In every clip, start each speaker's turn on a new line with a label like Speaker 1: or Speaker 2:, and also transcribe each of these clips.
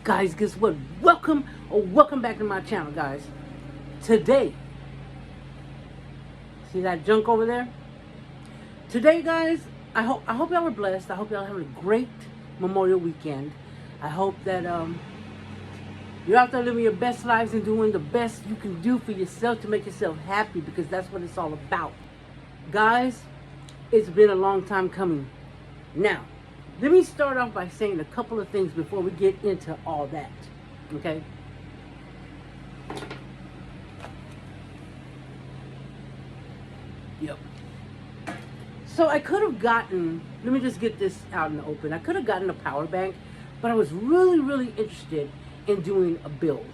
Speaker 1: Guys, guess what? Welcome back to my channel, guys. Today, see that junk over there? Today, guys, I hope y'all are blessed. I hope y'all having a great Memorial weekend. I hope that you're out there living your best lives and doing the best you can do for yourself to make yourself happy, because that's what it's all about. Guys, it's been a long time coming. Now, let me start off by saying a couple of things before we get into all that, okay? Yep. So I could have gotten, let me just get this out in the open. I could have gotten a power bank, but I was really interested in doing a build.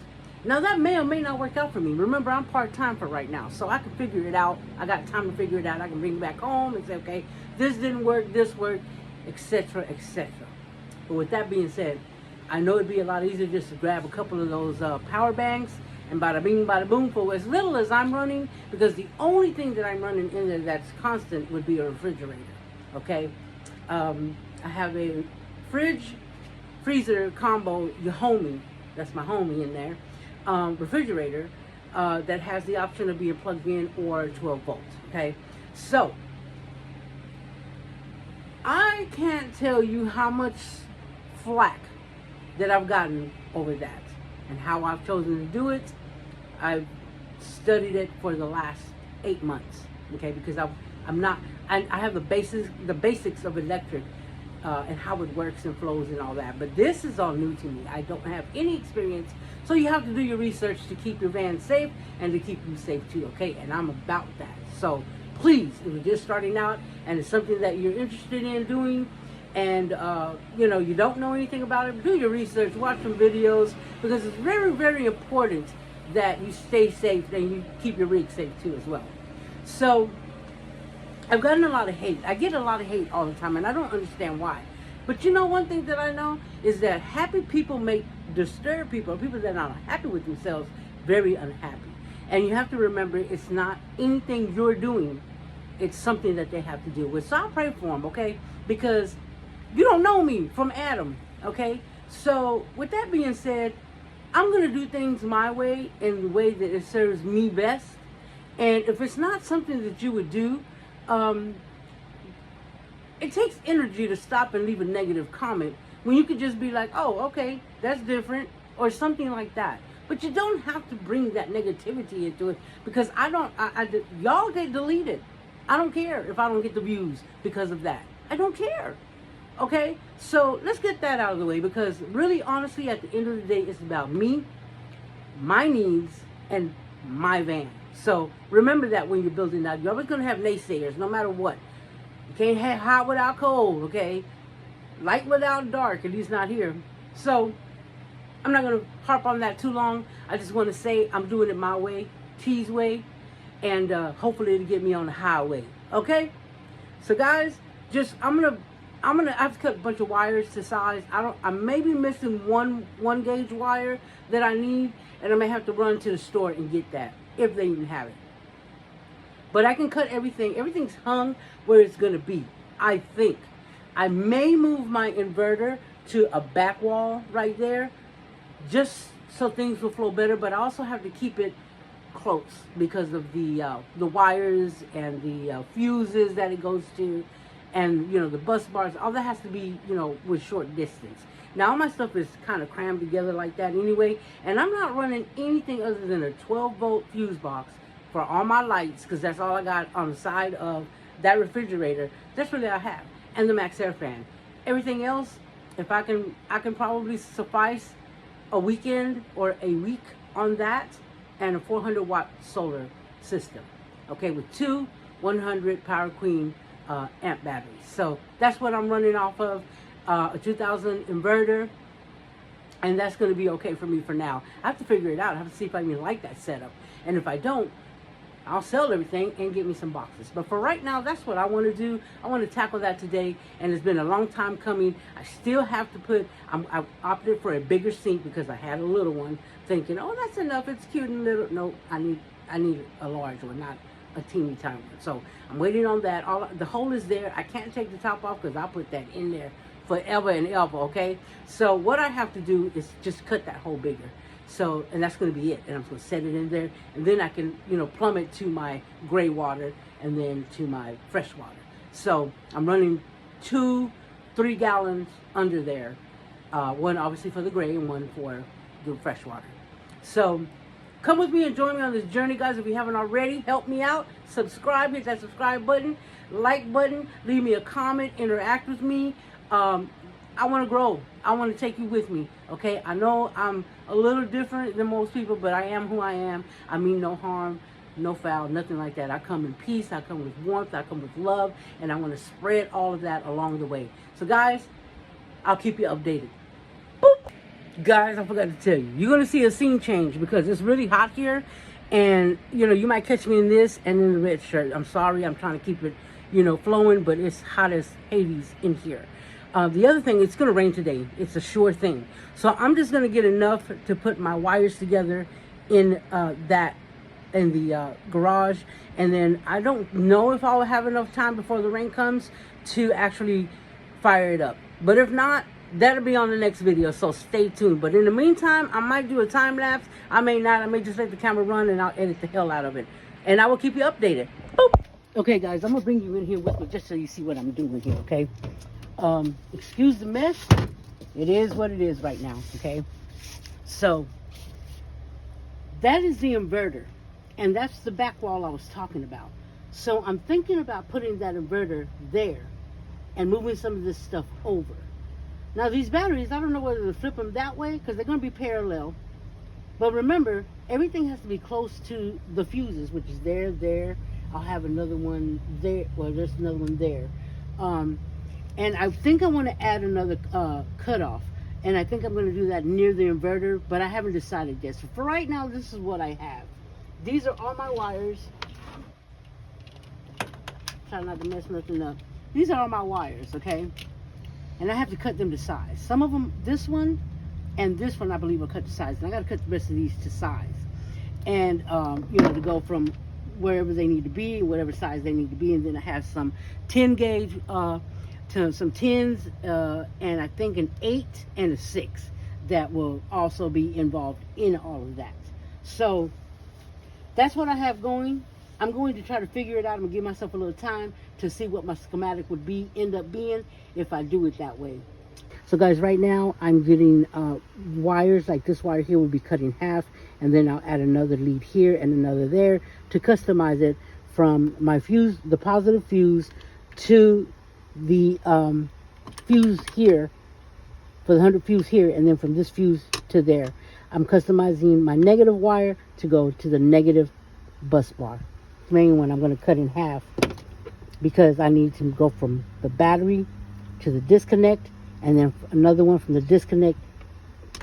Speaker 1: Now that may or may not work out for me. Remember, I'm part-time for right now, so I can figure it out. I got time to figure it out. I can bring it back home and say, okay, this didn't work, this worked, etc., etc. But with that being said, I know it'd be a lot easier just to grab a couple of those power banks and bada bing, bada boom for as little as I'm running, because the only thing that I'm running in there that's constant would be a refrigerator, okay? I have a freezer combo, your homie, that's my homie in there, refrigerator that has the option of being plugged in or 12 volts, okay? So, I can't tell you how much flack that I've gotten over that and how I've chosen to do it. I've studied it for the last 8 months, okay? Because I have the basics of electric and how it works and flows and all that. But this is all new to me. I don't have any experience, so you have to do your research to keep your van safe and to keep you safe too, okay? And I'm about that. So please, if you're just starting out and it's something that you're interested in doing, and you don't know anything about it, do your research, watch some videos, because it's very important that you stay safe and you keep your rig safe too as well. So I've gotten a lot of hate. I get a lot of hate all the time, and I don't understand why. But you know, one thing that I know is that happy people make disturbed people, or people that are not happy with themselves, very unhappy. And you have to remember, it's not anything you're doing, it's something that they have to deal with. So I'll pray for them, okay? Because you don't know me from Adam, okay? So with that being said, I'm going to do things my way, in the way that it serves me best. And if it's not something that you would do, it takes energy to stop and leave a negative comment when you could just be like, oh, okay, that's different, or something like that. But you don't have to bring that negativity into it, because y'all get deleted. I don't care if I don't get the views because of that. I don't care. Okay? So let's get that out of the way, because really, honestly, at the end of the day, it's about me, my needs, and my van. So remember that when you're building that. You're always going to have naysayers, no matter what. You can't have hot without cold, okay? Light without dark, at least not here. So I'm not going to harp on that too long. I just want to say I'm doing it my way, T's way, and hopefully it'll get me on the highway. Okay? So guys, I have to cut a bunch of wires to size. I may be missing one gauge wire that I need, and I may have to run to the store and get that, if they even have it. But I can cut everything. Everything's hung where it's going to be, I think. I may move my inverter to a back wall right there, just so things will flow better, but I also have to keep it close because of the wires and the fuses that it goes to, and the bus bars. All that has to be with short distance. Now all my stuff is kind of crammed together like that anyway, and I'm not running anything other than a 12-volt fuse box for all my lights, because that's all I got on the side of that refrigerator. That's really all I have, and the max air fan. Everything else, if I can probably suffice a weekend or a week on that, and a 400-watt solar system, okay, with two 100 Power Queen amp batteries. So that's what I'm running off of, a 2000 inverter, and that's going to be okay for me for now. I have to figure it out. I have to see if I even like that setup, and if I don't, I'll sell everything and get me some boxes. But for right now, that's what I want to do. I want to tackle that today, and it's been a long time coming. I still have to put, I opted for a bigger sink because I had a little one, thinking, oh, that's enough, it's cute and little. No, I need a large one, not a teeny tiny one. So I'm waiting on that. The hole is there. I can't take the top off because I'll put that in there forever and ever, okay? So what I have to do is just cut that hole bigger. So, and that's going to be it. And I'm going to set it in there. And then I can, you know, plumb it to my gray water and then to my fresh water. So I'm running 2 3-gallons under there. One obviously for the gray and one for the fresh water. So come with me and join me on this journey, guys. If you haven't already, help me out. Subscribe, hit that subscribe button, like button, leave me a comment, interact with me. I want to grow. I want to take you with me, okay? I know I'm a little different than most people, but I am who I am. I mean no harm, no foul, nothing like that. I come in peace. I come with warmth. I come with love, and I want to spread all of that along the way. So, guys, I'll keep you updated. Boop. Guys, I forgot to tell you, you're going to see a scene change because it's really hot here, and, you know, you might catch me in this and in the red shirt. I'm sorry. I'm trying to keep it, you know, flowing, but it's hot as Hades in here. The other thing, it's going to rain today. It's a sure thing. So I'm just going to get enough to put my wires together in the garage. And then I don't know if I'll have enough time before the rain comes to actually fire it up. But if not, that'll be on the next video. So stay tuned. But in the meantime, I might do a time lapse. I may not. I may just let the camera run and I'll edit the hell out of it. And I will keep you updated. Boop. Okay, guys, I'm going to bring you in here with me just so you see what I'm doing here, okay? Excuse the mess. It is what it is right now, okay? So that is the inverter, and that's the back wall I was talking about. So I'm thinking about putting that inverter there and moving some of this stuff over. Now these batteries, I don't know whether to flip them that way because they're going to be parallel. But remember, everything has to be close to the fuses, which is there. I'll have another one there. Well, there's another one there. And I think I want to add another cutoff. And I think I'm going to do that near the inverter, but I haven't decided yet. So for right now, this is what I have. These are all my wires. Try not to mess nothing up. These are all my wires, okay? And I have to cut them to size. Some of them, this one and this one, I believe, will cut to size. And I got to cut the rest of these to size. And, you know, to go from wherever they need to be, whatever size they need to be. And then I have some 10 gauge, to some 10s, and I think an 8 and a 6 that will also be involved in all of that. So that's what I have going. I'm going to try to figure it out. I'm going to give myself a little time to see what my schematic would end up being if I do it that way. So guys, right now I'm getting wires like this wire here will be cut in half, and then I'll add another lead here and another there to customize it from my fuse, the positive fuse, to the fuse here for the 100 fuse here, and then from this fuse to there. I'm customizing my negative wire to go to the negative bus bar. The main one I'm going to cut in half because I need to go from the battery to the disconnect, and then another one from the disconnect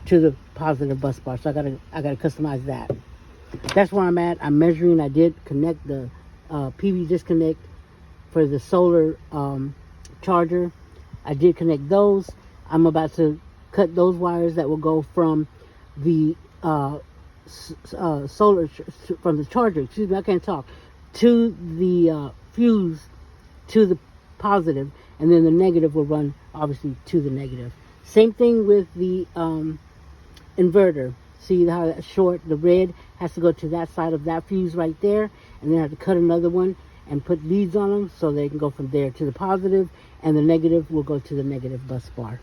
Speaker 1: to the positive bus bar. So I gotta customize that. That's where I'm at. I'm measuring. I did connect the PV disconnect for the solar charger. I did connect those. I'm about to cut those wires that will go from the solar from the charger, excuse me, I can't talk, to the fuse, to the positive, and then the negative will run obviously to the negative. Same thing with the inverter. See how that's short? The red has to go to that side of that fuse right there, and then I have to cut another one and put leads on them so they can go from there to the positive, and the negative will go to the negative bus bar.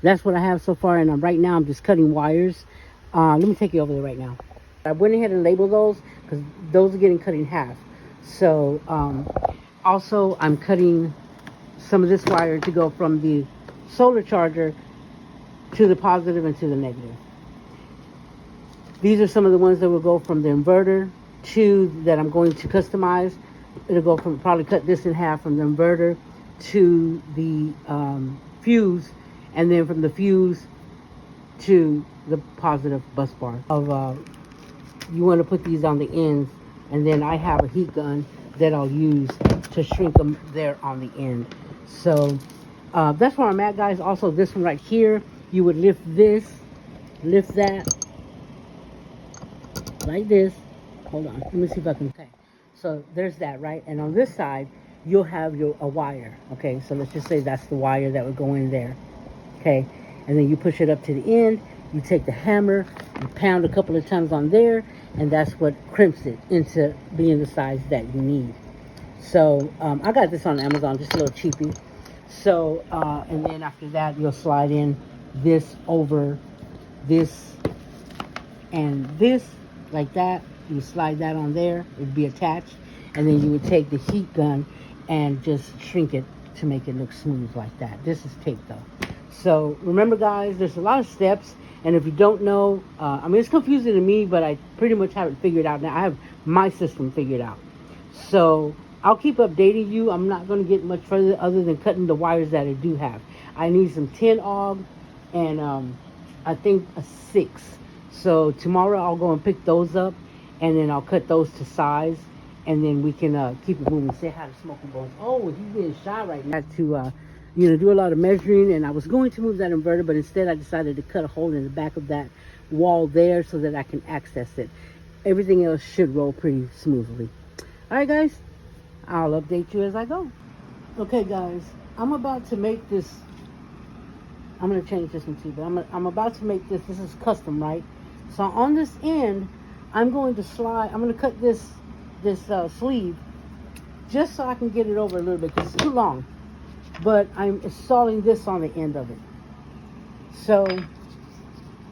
Speaker 1: That's what I have so far, and right now I'm just cutting wires. Let me take you over there right now. I went ahead and labeled those because those are getting cut in half. So also I'm cutting some of this wire to go from the solar charger to the positive and to the negative. These are some of the ones that will go from the inverter to that I'm going to customize. It'll go from, probably cut this in half from the inverter to the fuse, and then from the fuse to the positive bus bar. You want to put these on the ends, and then I have a heat gun that I'll use to shrink them there on the end. So that's where I'm at, guys. Also, this one right here, you would lift this, lift that, like this. Hold on, let me see if I can. Okay, so there's that, right? And on this side, you'll have a wire. Okay, so let's just say that's the wire that would go in there. okay? And then you push it up to the end. You take the hammer, you pound a couple of times on there, and that's what crimps it into being the size that you need. So I got this on Amazon, just a little cheapy. So, and then after that, you'll slide in this over this and this, like that. You slide that on there, it'd be attached. And then you would take the heat gun and just shrink it to make it look smooth like that. This is tape though. So remember guys, there's a lot of steps. And if you don't know, I mean, it's confusing to me, but I pretty much have it figured out now. I have my system figured out. So I'll keep updating you. I'm not going to get much further other than cutting the wires that I do have. I need some 10 AUG and I think a 6. So tomorrow I'll go and pick those up, and then I'll cut those to size, and then we can keep it moving. Say hi to Smoking Bones. Oh, he's being shy right now. To do a lot of measuring, and I was going to move that inverter, but instead I decided to cut a hole in the back of that wall there so that I can access it. Everything else should roll pretty smoothly. All right, guys, I'll update you as I go. Okay, guys, I'm about to make this. I'm going to change this one too, but I'm about to make this. This is custom, right? So on this end, I'm going to slide. I'm going to cut this sleeve just so I can get it over a little bit because it's too long. But I'm installing this on the end of it. So,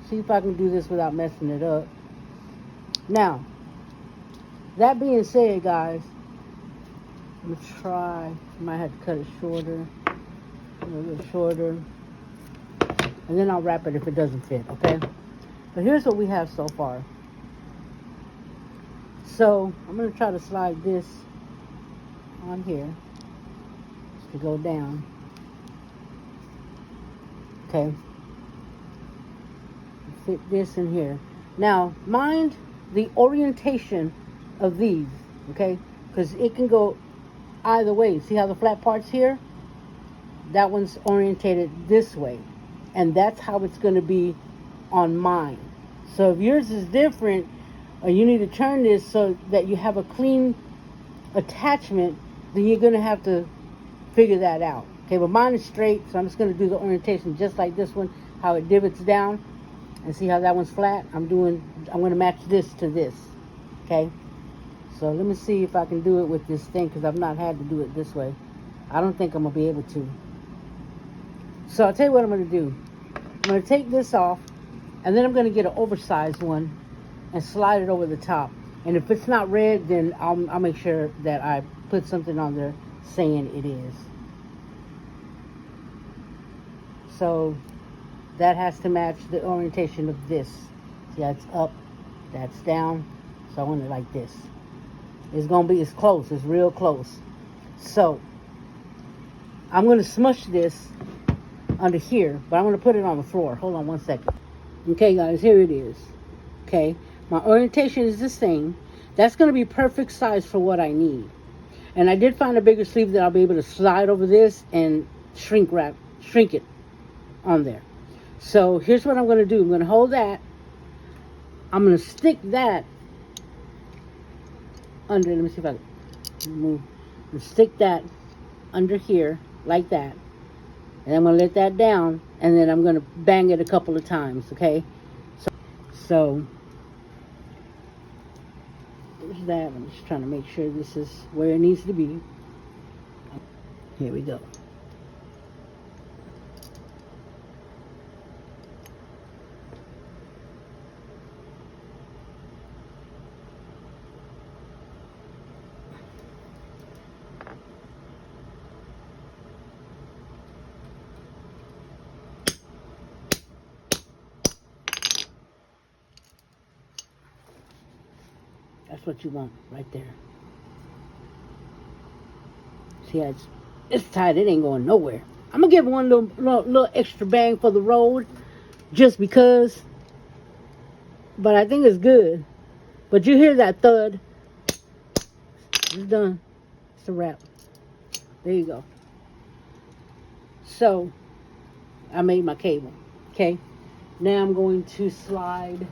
Speaker 1: see if I can do this without messing it up. Now, that being said, guys, I'm going to try. I might have to cut it shorter. A little bit shorter. And then I'll wrap it if it doesn't fit, okay? But here's what we have so far. So, I'm going to try to slide this on here to go down. Okay. Fit this in here. Now, mind the orientation of these, okay? Because it can go either way. See how the flat part's here? That one's orientated this way. And that's how it's going to be on mine. So if yours is different, or you need to turn this so that you have a clean attachment, then you're going to have to figure that out. Okay, but mine is straight, so I'm just going to do the orientation just like this one, how it divots down. And see how that one's flat? I'm going to match this to this. Okay? So let me see if I can do it with this thing, because I've not had to do it this way. I don't think I'm going to be able to. So I'll tell you what I'm going to do. I'm going to take this off, and then I'm going to get an oversized one and slide it over the top. And if it's not red, then I'll make sure that I put something on there saying it is. So that has to match the orientation of this. See how it's up, that's down. So I want it like this. It's close, it's real close. So I'm going to smush this under here, but I'm going to put it on the floor. Hold on one second. Okay, guys, here it is. Okay, my orientation is the same. That's going to be perfect size for what I need. And I did find a bigger sleeve that I'll be able to slide over this and shrink it on there. So here's what I'm going to do. I'm going to hold that. I'm going to stick that under. Let me see if I can move. I'm going to stick that under here like that. And I'm going to let that down, and then I'm going to bang it a couple of times, okay? So there's that. I'm just trying to make sure this is where it needs to be. Here we go. That's what you want right there. See how it's tight. It ain't going nowhere. I'm gonna give one little extra bang for the road, just because. But I think it's good. But you hear that thud? It's done. It's a wrap. There you go. So I made my cable. Okay. Now I'm going to slide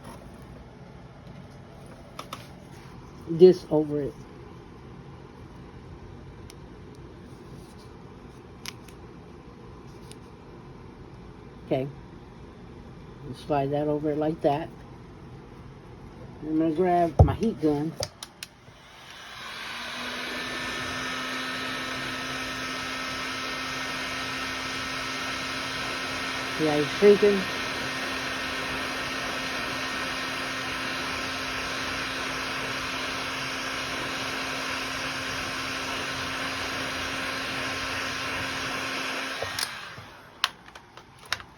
Speaker 1: this over it. Okay. Slide that over like that. I'm going to grab my heat gun. Yeah, it's shrinking.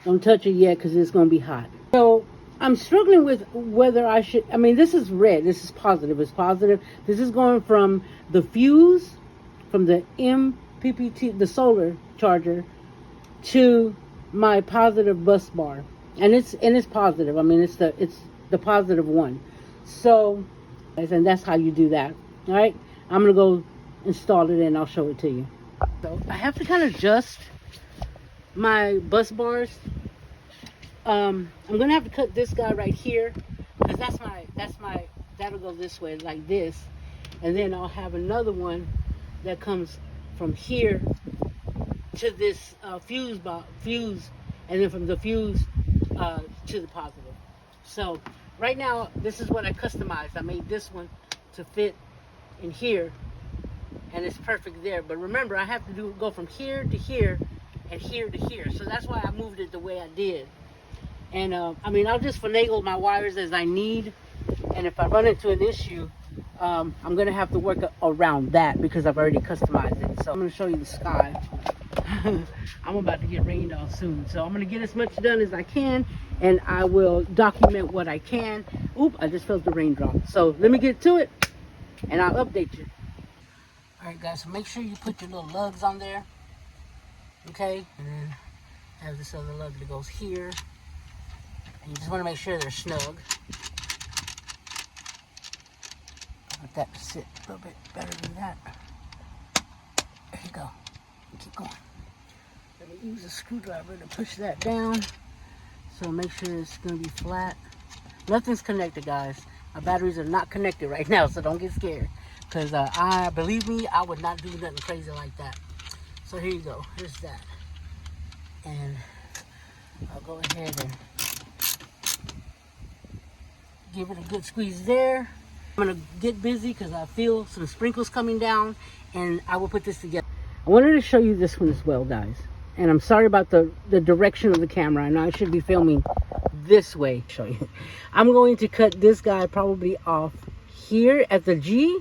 Speaker 1: Don't touch it yet because it's going to be hot. So I'm struggling with whether I should, I mean, this is red. This is positive. It's positive. This is going from the fuse, from the MPPT, the solar charger, to my positive bus bar. And it's positive. I mean, it's the positive one. So, and that's how you do that. All right. I'm going to go install it and I'll show it to you. So I have to kind of adjust my bus bars. I'm gonna have to cut this guy right here because that'll go this way like this, and then I'll have another one that comes from here to this fuse, and then from the fuse to the positive. So right now this is what I customized. I made this one to fit in here, and it's perfect there. But remember, I have to go from here to here and here to here. So that's why I moved it the way I did. And I mean, I'll just finagle my wires as I need. And if I run into an issue, I'm going to have to work around that because I've already customized it. So I'm going to show you the sky. I'm about to get rained on soon. So I'm going to get as much done as I can. And I will document what I can. Oop, I just felt the raindrop. So let me get to it and I'll update you. All right, guys, so make sure you put your little lugs on there. Okay, and then have this other lug that goes here. And you just want to make sure they're snug. I want that to sit a little bit better than that. There you go. Keep going. Let me use a screwdriver to push that down. So make sure it's going to be flat. Nothing's connected, guys. My batteries are not connected right now, so don't get scared. Because believe me, I would not do nothing crazy like that. So here you go. Here's that. And I'll go ahead and give it a good squeeze there. I'm going to get busy because I feel some sprinkles coming down, and I will put this together. I wanted to show you this one as well, guys. And I'm sorry about the direction of the camera. I know I should be filming this way. Show you. I'm going to cut this guy probably off here at the G.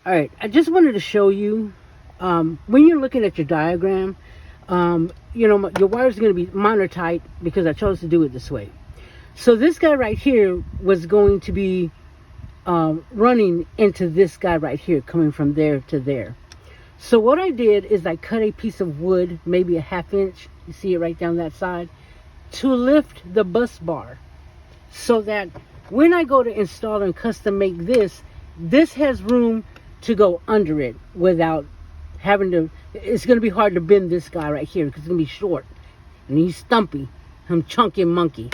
Speaker 1: All right. I just wanted to show you, when you're looking at your diagram, you know, your wires are going to be, mine are tight because I chose to do it this way. So this guy right here was going to be running into this guy right here, coming from there to there. So what I did is I cut a piece of wood, maybe a 1/2 inch, you see it right down that side, to lift the bus bar. So that when I go to install and custom make this, this has room to go under it without having to, it's going to be hard to bend this guy right here because it's going to be short. And he's stumpy, I'm chunky monkey.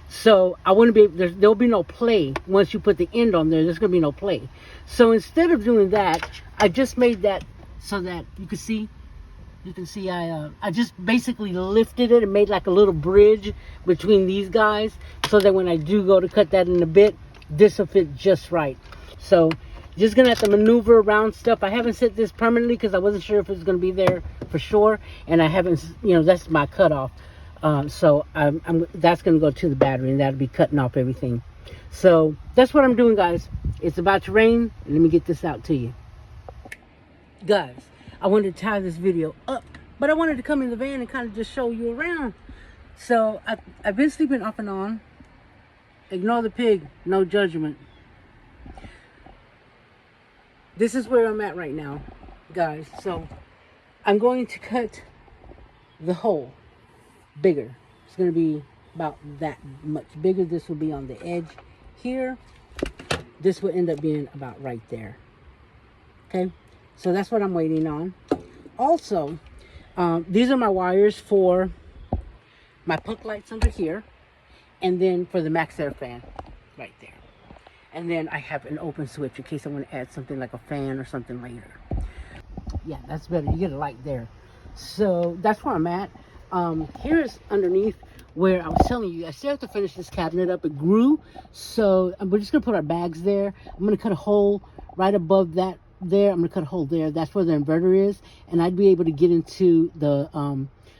Speaker 1: So I wouldn't be, there'll be no play. Once you put the end on there, there's going to be no play. So instead of doing that, I just made that so that you can see, I just basically lifted it and made like a little bridge between these guys so that when I do go to cut that in a bit, this will fit just right. So just gonna have to maneuver around stuff. I haven't set this permanently because I wasn't sure if it was gonna be there for sure, and I haven't, you know, that's my cutoff. So that's gonna go to the battery, and that'll be cutting off everything. So that's what I'm doing, guys. It's about to rain. Let me get this out to you, guys. I wanted to tie this video up, but I wanted to come in the van and kind of just show you around. So I've been sleeping off and on. Ignore the pig, no judgment. This is where I'm at right now, guys. So I'm going to cut the hole bigger. It's going to be about that much bigger. This will be on the edge here. This will end up being about right there. Okay, so that's what I'm waiting on. Also, these are my wires for my puck lights under here, and then for the max air fan right there. And then I have an open switch in case I want to add something like a fan or something later. Yeah, that's better. You get a light there. So that's where I'm at. Here's underneath where I was telling you, I still have to finish this cabinet up. It grew, so we're just gonna put our bags there. I'm gonna cut a hole right above that there. I'm gonna cut a hole there. That's where the inverter is, and I'd be able to get into the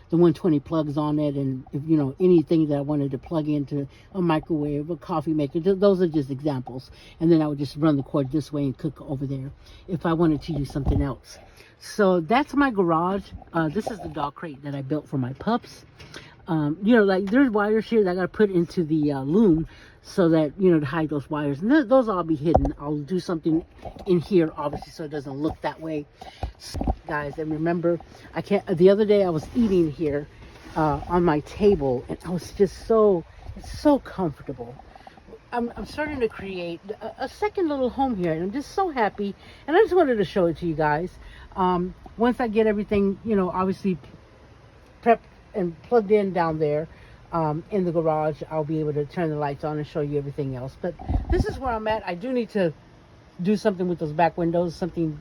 Speaker 1: 120 plugs on it, and if, you know, anything that I wanted to plug into a microwave, a coffee maker. Those are just examples. And then I would just run the cord this way and cook over there if I wanted to use something else. So that's my garage. This is the dog crate that I built for my pups. You know, like there's wires here that I got to put into the loom so that, you know, to hide those wires. And those all be hidden. I'll do something in here, obviously, so it doesn't look that way. So, guys, and remember, the other day I was eating here on my table, and I was just it's so comfortable. I'm starting to create a second little home here, and I'm just so happy. And I just wanted to show it to you guys. Once I get everything, you know, obviously prepped and plugged in down there in the garage, I'll be able to turn the lights on and show you everything else. But this is where I'm at. I do need to do something with those back windows, something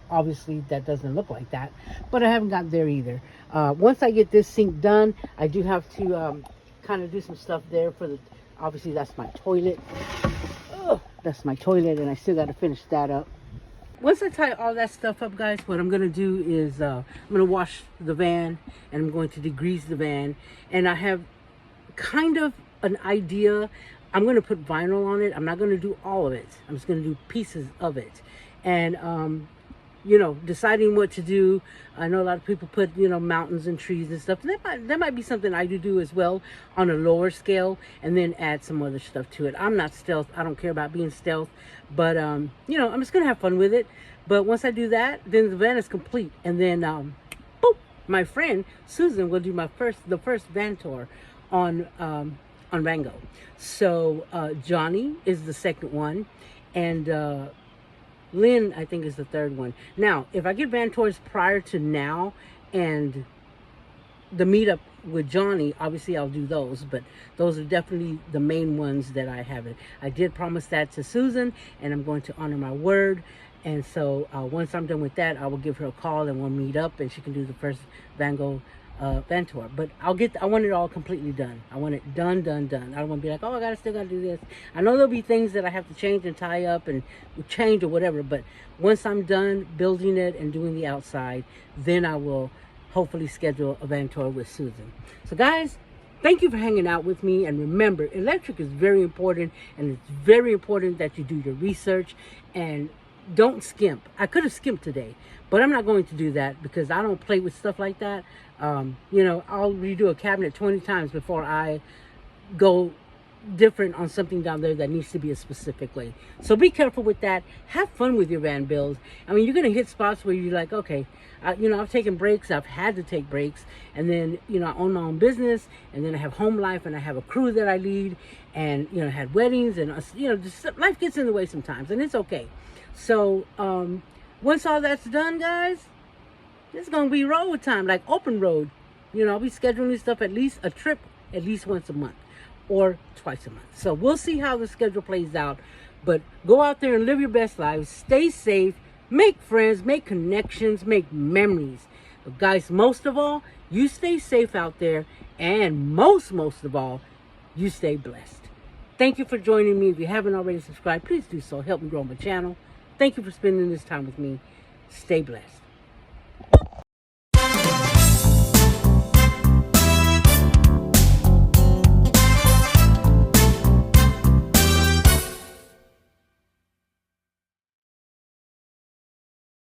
Speaker 1: obviously that doesn't look like that, but I haven't gotten there either. Once I get this sink done, I do have to kind of do some stuff there for the, obviously that's my toilet. That's my toilet, and I still got to finish that up. Once I tie all that stuff up, guys, what I'm going to do is I'm going to wash the van, and I'm going to degrease the van. And I have kind of an idea. I'm going to put vinyl on it. I'm not going to do all of it. I'm just going to do pieces of it. And, you know, deciding what to do. I know a lot of people put, you know, mountains and trees and stuff. That might be something I do as well on a lower scale, and then add some other stuff to it. I'm not stealth. I don't care about being stealth. But, you know, I'm just going to have fun with it. But once I do that, then the van is complete. And then, boop, my friend Susan will do the first van tour on VanGo. So Johnny is the second one. And Lynn, I think, is the third one. Now, if I get van tours prior to now and the meetup with Johnny, obviously I'll do those, but those are definitely the main ones that I haven't. I did promise that to Susan, and I'm going to honor my word. And so once I'm done with that, I will give her a call and we'll meet up, and she can do the first VanGo van tour. But I want it all completely done. I want it done. I don't want to be like, oh, still gotta do this. I know there'll be things that I have to change and tie up and change or whatever, but once I'm done building it and doing the outside, then I will hopefully schedule a van tour with Susan. So guys, thank you for hanging out with me. And remember, electric is very important, and it's very important that you do your research and don't skimp. I could have skimped today, but I'm not going to do that because I don't play with stuff like that. You know, I'll redo a cabinet 20 times before I go different on something down there that needs to be a specific way. So be careful with that. Have fun with your van builds. I mean, you're going to hit spots where you're like, okay, you know, I've taken breaks. I've had to take breaks. And then, you know, I own my own business, and then I have home life, and I have a crew that I lead, and, you know, I had weddings, and, you know, just life gets in the way sometimes, and it's okay. So once all that's done, guys, it's going to be road time, like open road. You know, I'll be scheduling this stuff, at least a trip at least once a month or twice a month. So we'll see how the schedule plays out. But go out there and live your best lives. Stay safe. Make friends. Make connections. Make memories. But guys, most of all, you stay safe out there. And most of all, you stay blessed. Thank you for joining me. If you haven't already subscribed, please do so. Help me grow my channel. Thank you for spending this time with me. Stay blessed.